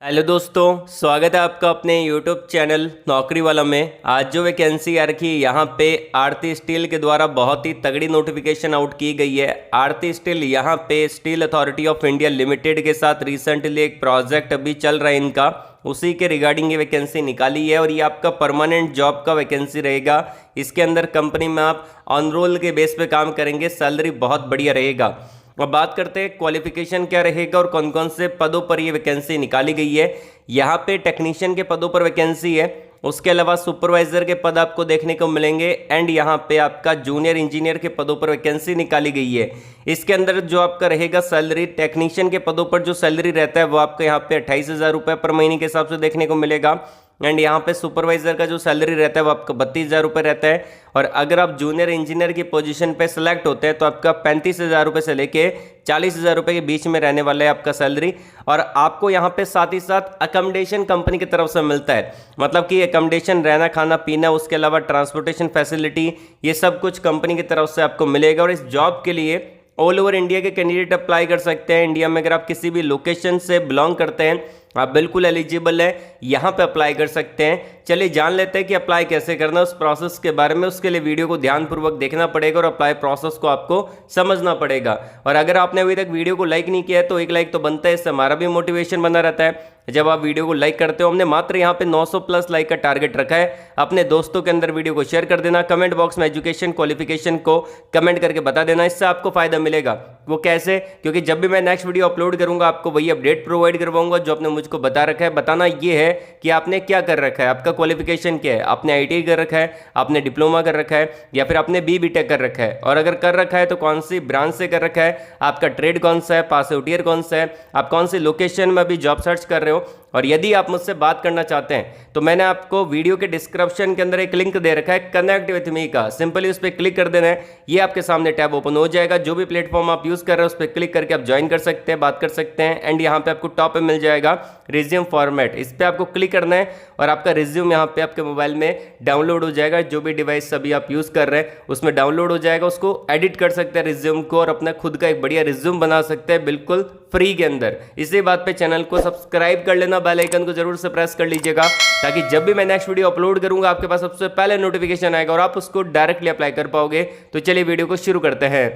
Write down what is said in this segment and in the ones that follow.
Hello दोस्तों, स्वागत है आपका अपने यूट्यूब चैनल नौकरी वाला में। आज जो वैकेंसी आ रखी है यहाँ पे आरती स्टील के द्वारा बहुत ही तगड़ी नोटिफिकेशन आउट की गई है। आरती स्टील यहाँ पे steel authority of India limited के साथ रिसेंटली एक प्रोजेक्ट अभी चल रहा है इनका, उसी के रिगार्डिंग ये वैकेंसी निकाली है और ये आपका परमानेंट जॉब का वैकेंसी रहेगा। इसके अंदर कंपनी में आप ऑन रोल के बेस पे काम करेंगे, सैलरी बहुत बढ़िया रहेगा। अब बात करते हैं क्वालिफिकेशन क्या रहेगा और कौन कौन से पदों पर ये वैकेंसी निकाली गई है। यहाँ पे टेक्नीशियन के पदों पर वैकेंसी है, उसके अलावा सुपरवाइजर के पद आपको देखने को मिलेंगे एंड यहाँ पे आपका जूनियर इंजीनियर के पदों पर वैकेंसी निकाली गई है। इसके अंदर जो आपका रहेगा सैलरी, टेक्नीशियन के पदों पर जो सैलरी रहता है वो आपको यहाँ पे 28,000 रुपये पर महीने के हिसाब से देखने को मिलेगा एंड यहाँ पे सुपरवाइजर का जो सैलरी रहता है वो आपका 32,000 रुपये रहता है। और अगर आप जूनियर इंजीनियर की पोजीशन पे सिलेक्ट होते हैं तो आपका 35,000 रुपये से लेके 40,000 रुपये के बीच में रहने वाला है आपका सैलरी। और आपको यहाँ पे साथ ही साथ अकोमोडेशन कंपनी की तरफ से मिलता है, मतलब कि अकोमोडेशन, रहना खाना पीना, उसके अलावा ट्रांसपोर्टेशन फैसिलिटी, ये सब कुछ कंपनी की तरफ से आपको मिलेगा। और इस जॉब के लिए ऑल ओवर इंडिया के कैंडिडेट अप्लाई कर सकते हैं। इंडिया में अगर आप किसी भी लोकेशन से बिलोंग करते हैं आप बिल्कुल एलिजिबल है, यहाँ पे अप्लाई कर सकते हैं। चलिए जान लेते हैं कि अप्लाई कैसे करना है, उस प्रोसेस के बारे में। उसके लिए वीडियो को ध्यानपूर्वक देखना पड़ेगा और अप्लाई प्रोसेस को आपको समझना पड़ेगा। और अगर आपने अभी तक वीडियो को लाइक नहीं किया है तो एक लाइक तो बनता है, इससे हमारा भी मोटिवेशन बना रहता है जब आप वीडियो को लाइक करते हो। हमने मात्र यहाँ पे 900 प्लस लाइक का टारगेट रखा है। अपने दोस्तों के अंदर वीडियो को शेयर कर देना, कमेंट बॉक्स में एजुकेशन क्वालिफिकेशन को कमेंट करके बता देना, इससे आपको फायदा मिलेगा। वो कैसे? क्योंकि जब भी मैं नेक्स्ट वीडियो अपलोड करूंगा आपको वही अपडेट प्रोवाइड करवाऊंगा जो आपने मुझको बता रखा है। बताना ये है कि आपने क्या कर रखा है, आपका क्वालिफिकेशन क्या है, आपने आईटीआई कर रखा है, आपने डिप्लोमा कर रखा है या फिर आपने बीटेक कर रखा है, और अगर कर रखा है तो कौन सी ब्रांच से कर रखा है, आपका ट्रेड कौन सा है, पास आउट ईयर कौन सा है, आप कौन सी लोकेशन में अभी जॉब सर्च कर रहे हो। और यदि आप मुझसे बात करना चाहते हैं तो मैंने आपको वीडियो के डिस्क्रिप्शन के अंदर एक लिंक दे रखा है कनेक्ट विथ मी का, सिंपली उस पर क्लिक कर देना है। ये आपके सामने टैब ओपन हो जाएगा। जो भी प्लेटफॉर्म आप यूज कर रहे हो उस पर क्लिक करके आप ज्वाइन कर सकते हैं, बात कर सकते हैं। एंड यहाँ पे आपको टॉप पे मिल जाएगा रिज्यूम फॉर्मेट, इस पर आपको क्लिक करना है और आपका रिज्यूम यहाँ पे आपके मोबाइल में डाउनलोड हो जाएगा। जो भी डिवाइस अभी आप यूज कर रहे हैं उसमें डाउनलोड हो जाएगा, उसको एडिट कर सकते हैं रिज्यूम को और अपना खुद का एक बढ़िया रिज्यूम बना सकते हैं बिल्कुल फ्री के अंदर। इसी बात पे चैनल को सब्सक्राइब कर लेना, बेल आइकन को जरूर से प्रेस कर लीजिएगा ताकि जब भी मैं नेक्स्ट वीडियो अपलोड करूंगा आपके पास सबसे पहले नोटिफिकेशन आएगा और आप उसको डायरेक्टली अप्लाई कर पाओगे। तो चलिए वीडियो को शुरू करते हैं।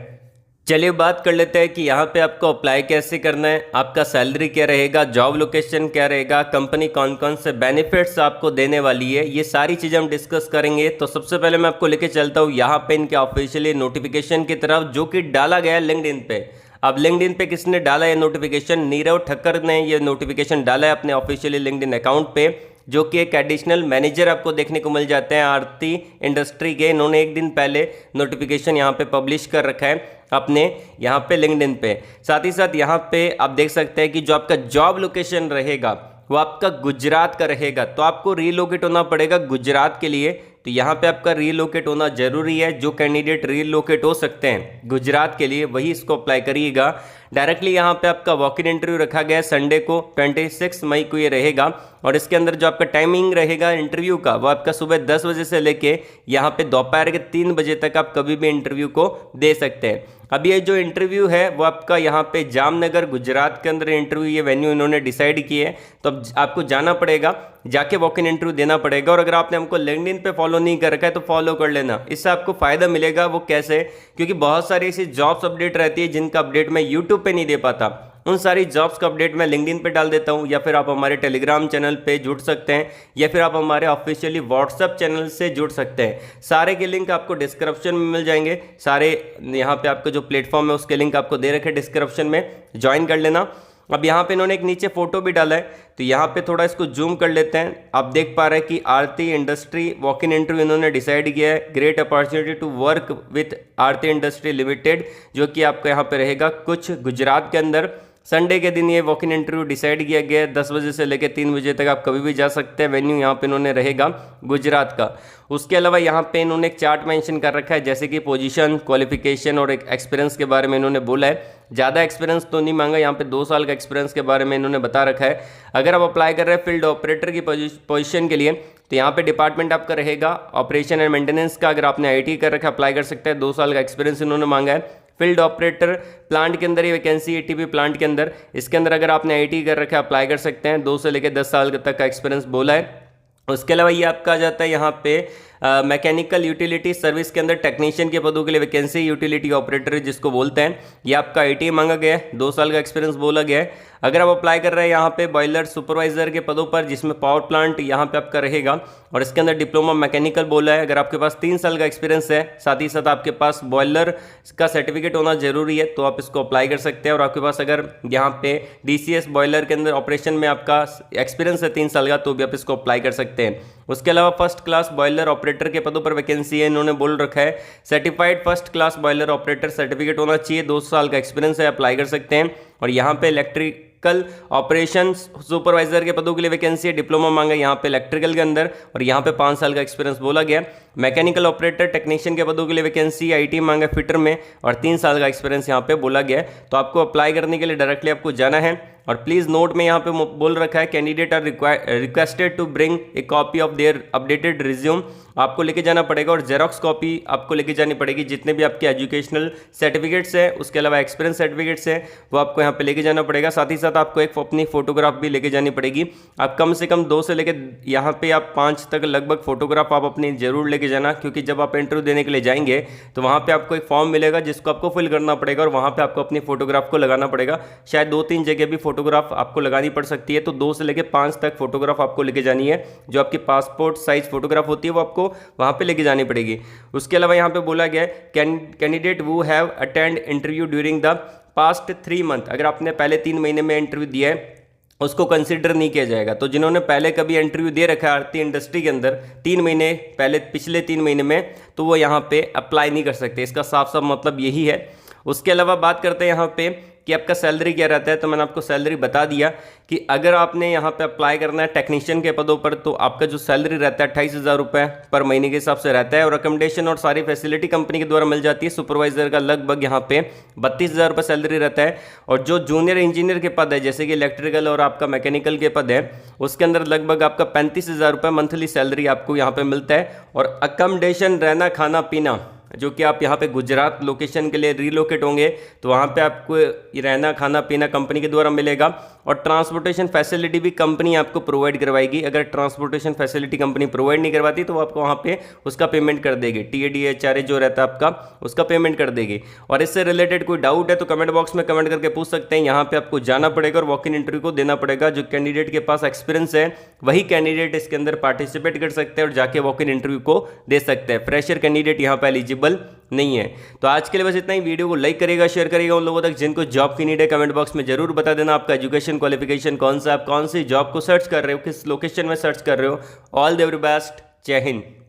चलिए बात कर लेते हैं कि यहाँ पे आपको अप्लाई कैसे करना है, आपका सैलरी क्या रहेगा, जॉब लोकेशन क्या रहेगा, कंपनी कौन कौन से बेनिफिट्स आपको देने वाली है, ये सारी चीज़ें हम डिस्कस करेंगे। तो सबसे पहले मैं आपको लेके चलता हूँ यहाँ पे इनके ऑफिशियली नोटिफिकेशन की तरफ, जो कि डाला गया है लिंक्डइन पे। अब लिंक्डइन पे किसने डाला है नोटिफिकेशन? नीरव ठक्कर ने ये नोटिफिकेशन डाला है अपने ऑफिशियली लिंक्डइन अकाउंट पे, जो कि एक एडिशनल मैनेजर आपको देखने को मिल जाते हैं आरती इंडस्ट्री के। इन्होंने एक दिन पहले नोटिफिकेशन यहाँ पे पब्लिश कर रखा है अपने यहाँ पे लिंक्डइन पे। साथ ही साथ यहाँ पे आप देख सकते हैं कि जो आपका जॉब लोकेशन रहेगा वो आपका गुजरात का रहेगा, तो आपको रीलोकेट होना पड़ेगा गुजरात के लिए। तो यहाँ पे आपका रीलोकेट होना जरूरी है। जो कैंडिडेट रीलोकेट हो सकते हैं गुजरात के लिए वही इसको अप्लाई करिएगा। डायरेक्टली यहाँ पे आपका वॉक इन इंटरव्यू रखा गया है संडे को, 26 मई को ये रहेगा। और इसके अंदर जो आपका टाइमिंग रहेगा इंटरव्यू का वो आपका सुबह 10 बजे से लेके यहाँ पे दोपहर के 3 बजे तक आप कभी भी इंटरव्यू को दे सकते हैं। अब ये जो इंटरव्यू है वो आपका यहाँ पे जामनगर गुजरात के अंदर इंटरव्यू, ये वेन्यू इन्होंने डिसाइड किए है। तो अब आपको जाना पड़ेगा, जाके वॉक इन इंटरव्यू देना पड़ेगा। और अगर आपने हमको लिंक्डइन पे फॉलो नहीं कर रखा है तो फॉलो कर लेना, इससे आपको फायदा मिलेगा। वो कैसे? क्योंकि बहुत सारी ऐसी जॉब्स अपडेट रहती है जिनका अपडेट मैं यूट्यूब पे नहीं दे पाता, उन सारी जॉब्स का अपडेट मैं लिंक्डइन पे डाल देता हूं। या फिर आप हमारे टेलीग्राम चैनल पे जुड़ सकते हैं या फिर आप हमारे ऑफिशियली व्हाट्सएप चैनल से जुड़ सकते हैं। सारे के लिंक आपको डिस्क्रिप्शन में मिल जाएंगे। सारे यहाँ पे आपका जो प्लेटफॉर्म है उसके लिंक आपको दे रखे डिस्क्रिप्शन में, ज्वाइन कर लेना। अब यहाँ पे इन्होंने एक नीचे फोटो भी डाला है, तो यहाँ पे थोड़ा इसको जूम कर लेते हैं। आप देख पा रहे हैं कि Aarti industry walk in interview इन्होंने डिसाइड किया है, great opportunity to work with Aarti industry limited, जो कि आपका यहाँ पे रहेगा कुछ गुजरात के अंदर। संडे के दिन ये वॉक इन इंटरव्यू डिसाइड किया गया है, 10 बजे से लेकर 3 बजे तक आप कभी भी जा सकते हैं। वेन्यू यहाँ पे इन्होंने रहेगा गुजरात का। उसके अलावा यहाँ पे इन्होंने एक चार्ट मेंशन कर रखा है, जैसे कि पोजीशन, क्वालिफिकेशन और एक एक्सपीरियंस के बारे में इन्होंने बोला है। ज़्यादा एक्सपीरियंस तो नहीं मांगा, यहाँ पे 2 साल का एक्सपीरियंस के बारे में इन्होंने बता रखा है। अगर आप अप्लाई कर रहे हैं फील्ड ऑपरेटर की पोजीशन के लिए तो यहाँ पे डिपार्टमेंट आपका रहेगा ऑपरेशन एंड मेंटेनेंस का। अगर आपने आईटी कर रखा अप्लाई कर सकते हैं, 2 साल का एक्सपीरियंस इन्होंने मांगा है। फील्ड ऑपरेटर प्लांट के अंदर ये वैकेंसी एटीपी प्लांट के अंदर, इसके अंदर अगर आपने आईटी कर रखा है अप्लाई कर सकते हैं। 2 से लेकर 10 साल तक का एक्सपीरियंस बोला है। उसके अलावा ये आपका आ जाता है यहाँ पे मैकेनिकल यूटिलिटी सर्विस के अंदर टेक्नीशियन के पदों के लिए वैकेंसी यूटिलिटी ऑपरेटर जिसको बोलते हैं, ये आपका आईटी मांगा गया है, 2 साल का एक्सपीरियंस बोला गया है। अगर आप अप्लाई कर रहे हैं यहाँ पे बॉयलर सुपरवाइजर के पदों पर जिसमें पावर प्लांट यहाँ पे आपका रहेगा और इसके अंदर डिप्लोमा मैकेनिकल बोला है। अगर आपके पास 3 साल का एक्सपीरियंस है, साथ ही साथ आपके पास बॉयलर का सर्टिफिकेट होना जरूरी है, तो आप इसको अप्लाई कर सकते हैं। और आपके पास अगर यहाँ पे डीसीएस बॉयलर के अंदर ऑपरेशन में आपका एक्सपीरियंस है 3 साल का, तो भी आप इसको अप्लाई कर सकते हैं। उसके अलावा फर्स्ट क्लास बॉयलर ऑपरेटर के पदों पर वैकेंसी है, इन्होंने बोल रखा है certified first class boiler operator certificate होना चाहिए, 2 साल का एक्सपीरियंस है, अप्लाई कर सकते हैं। और यहाँ पे इलेक्ट्रिकल ऑपरेशंस सुपरवाइजर के पदों के लिए वैकेंसी है, डिप्लोमा मांगा यहाँ पे इलेक्ट्रिकल के अंदर और यहाँ पे 5 साल का एक्सपीरियंस बोला गया। मैकेनिकल ऑपरेटर टेक्नीशियन के पदों के लिए वैकेंसी आईटी मांगा फिटर में और 3 साल का एक्सपीरियंस यहाँ पे बोला गया है। तो आपको अप्लाई करने के लिए डायरेक्टली आपको जाना है और प्लीज़ नोट में यहाँ पे बोल रखा है candidate are requested to bring a copy of their updated resume, आपको लेके जाना पड़ेगा और जेरोक्स कॉपी आपको लेके जानी पड़ेगी। जितने भी आपके एजुकेशनल सर्टिफिकेट्स हैं, उसके अलावा एक्सपीरियंस सर्टिफिकेट्स हैं, वो आपको यहाँ पे लेके जाना पड़ेगा। साथ ही साथ आपको एक अपनी फोटोग्राफ भी लेके जानी पड़ेगी। आप कम से कम 2 से लेकर यहाँ पे आप 5 तक लगभग फोटोग्राफ आप अपनी जरूर लेके जाना, क्योंकि जब आप इंटरव्यू देने के लिए जाएंगे तो वहाँ पे आपको एक फॉर्म मिलेगा जिसको आपको फिल करना पड़ेगा और वहाँ पे आपको अपनी फोटोग्राफ को लगाना पड़ेगा। शायद 2-3 जगह भी फोटोग्राफ आपको लगानी पड़ सकती है, तो 2 से लेकर 5 तक फोटोग्राफ आपको लेके जानी है। जो आपकी पासपोर्ट साइज फोटोग्राफ होती है वो आपको वहाँ पे लेके जानी पड़ेगी। उसके अलावा यहाँ पे बोला गया है कैंडिडेट वो have attend interview during the past 3 month, अगर आपने पहले 3 महीने में इंटरव्यू दिया है उसको कंसिडर नहीं किया जाएगा। तो जिन्होंने पहले कभी इंटरव्यू दे रखा है आरती इंडस्ट्री के अंदर 3 महीने पहले, पिछले 3 महीने में, तो वो यहाँ पे अप्लाई नहीं कर सकते। इसका साफ साफ मतलब यही है। उसके अलावा बात करते हैं यहाँ पे कि आपका सैलरी क्या रहता है, तो मैंने आपको सैलरी बता दिया कि अगर आपने यहाँ पे अप्लाई करना है टेक्नीशियन के पदों पर, तो आपका जो सैलरी रहता है 28,000 रुपये पर महीने के हिसाब से रहता है और अकोमोडेशन और सारी फैसिलिटी कंपनी के द्वारा मिल जाती है। सुपरवाइजर का लगभग यहाँ पे 32,000 रुपये सैलरी रहता है और जो जूनियर इंजीनियर के पद है जैसे कि इलेक्ट्रिकल और आपका मैकेनिकल के पद है, उसके अंदर लगभग आपका 35,000 रुपये मंथली सैलरी आपको यहाँ पे मिलता है। और अकोमोडेशन, रहना, खाना पीना, जो कि आप यहाँ पे गुजरात लोकेशन के लिए रीलोकेट होंगे तो वहाँ पे आपको रहना खाना पीना कंपनी के द्वारा मिलेगा और ट्रांसपोर्टेशन फैसिलिटी भी कंपनी आपको प्रोवाइड करवाएगी। अगर ट्रांसपोर्टेशन फैसिलिटी कंपनी प्रोवाइड नहीं करवाती तो वो आपको वहाँ पे उसका पेमेंट कर देगी, TADHRA जो रहता है आपका उसका पेमेंट कर देगी। और इससे रिलेटेड कोई डाउट है तो कमेंट बॉक्स में कमेंट करके पूछ सकते हैं। यहाँ पे आपको जाना पड़ेगा और वॉक इन इंटरव्यू को देना पड़ेगा। जो कैंडिडेट के पास एक्सपीरियंस है वही कैंडिडेट इसके अंदर पार्टिसिपेट कर सकते हैं और जाके वॉक इन इंटरव्यू को दे सकते हैं। फ्रेशर कैंडिडेट यहाँ पे एलिजिबल नहीं है। तो आज के लिए बस इतना ही। वीडियो को लाइक करेगा, शेयर करेगा उन लोगों तक जिनको जॉब की नीड है। कमेंट बॉक्स में जरूर बता देना आपका एजुकेशन क्वालिफिकेशन कौन सा, आप कौन सी जॉब को सर्च कर रहे हो, किस लोकेशन में सर्च कर रहे हो। ऑल द वेरी बेस्ट, जय हिंद।